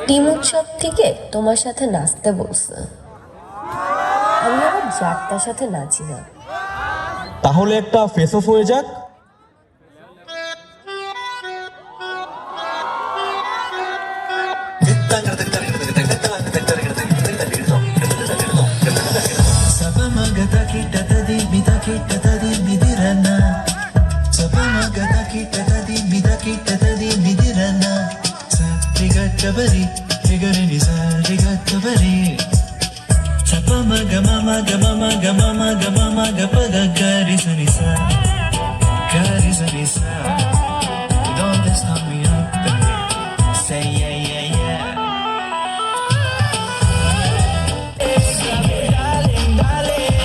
Team উৎসব থেকে তোমার সাথে নাচতে বলছে। আমি আবার যাত্রার সাথে নাচি না। তাহলে একটা ফেস অফ হয়ে যাক। Don't stop me up, say yeah, yeah, yeah. Darling, darling,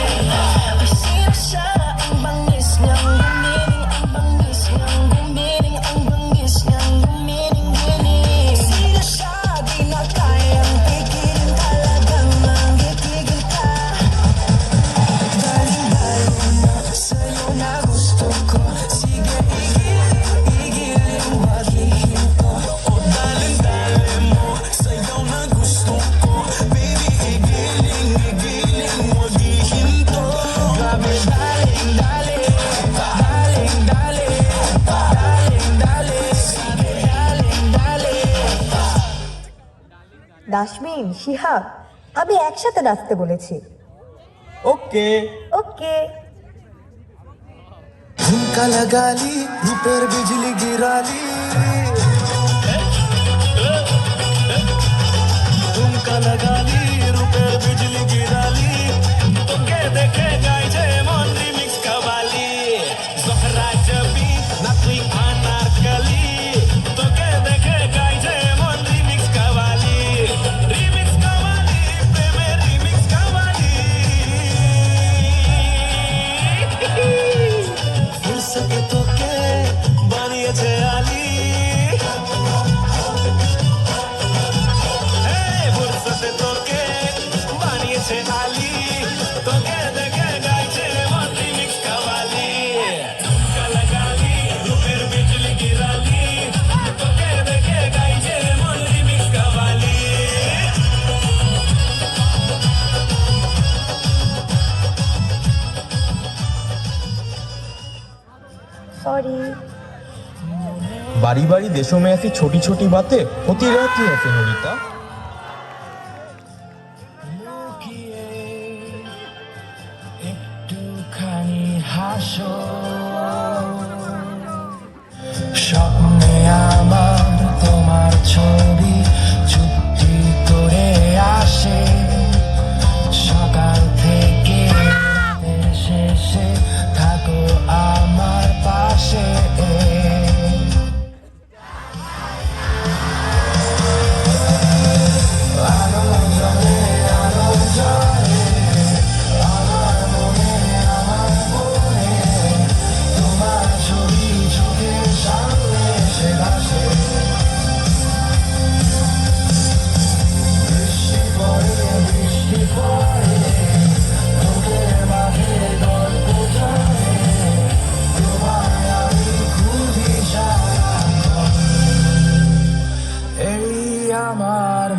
sino siya ang bangis niyang gumiling, ang bangis niyang gumiling, ang bangis niyang gumiling, gumiling. Sino siya, di na kayang pigilin, talagang manggigigil ka. Darling, darling, sa'yo na gusto ko, sige igilin, wag hihinto. Oh, darling, darling mo, sa'yo na gusto ko, baby, igiling, wag hihinto. Grabe, darling, darling, darling, darling, darling, darling, sabi, darling, darling. দাশমিন, Shihab, আমি একসাথে নাচতে বলেছি। ওকে। ওকে। झुमका लगा ली, रूपर बिजली गिरा ली, झुमका लगा ली, रूपर बिजली गिरा ली, तो के देखे गाइजे मन रिमिक्स कवाली, जोहरा जबी ना तुई अनारकली, तो के देखे गाइजे मन रिमिक्स कवाली, प्रेमे रिमिक्स कवाली। फुर्सत তোকে বানিয়েছে আলী, ফুরসত তোকে বানিয়েছে আলী, তোকে দেখে গাইছে মন রিমিক্স কাওয়ালি, ঝুমকা লাগালি, রূপের বিজলি গিরালি, তোকে দেখে গাইছে মন রিমিক্স কাওয়ালি। সরি। बारी बारी देशों में ऐसी छोटी छोटी बातें होती रहती है सेनोरिटा। একটুখানি হাসো, স্বপ্নে আমার তোমার ছবি চুপটি করে আসে, সকাল থেকে রাতের শেষে থাকো আমার পাশে। এই আমার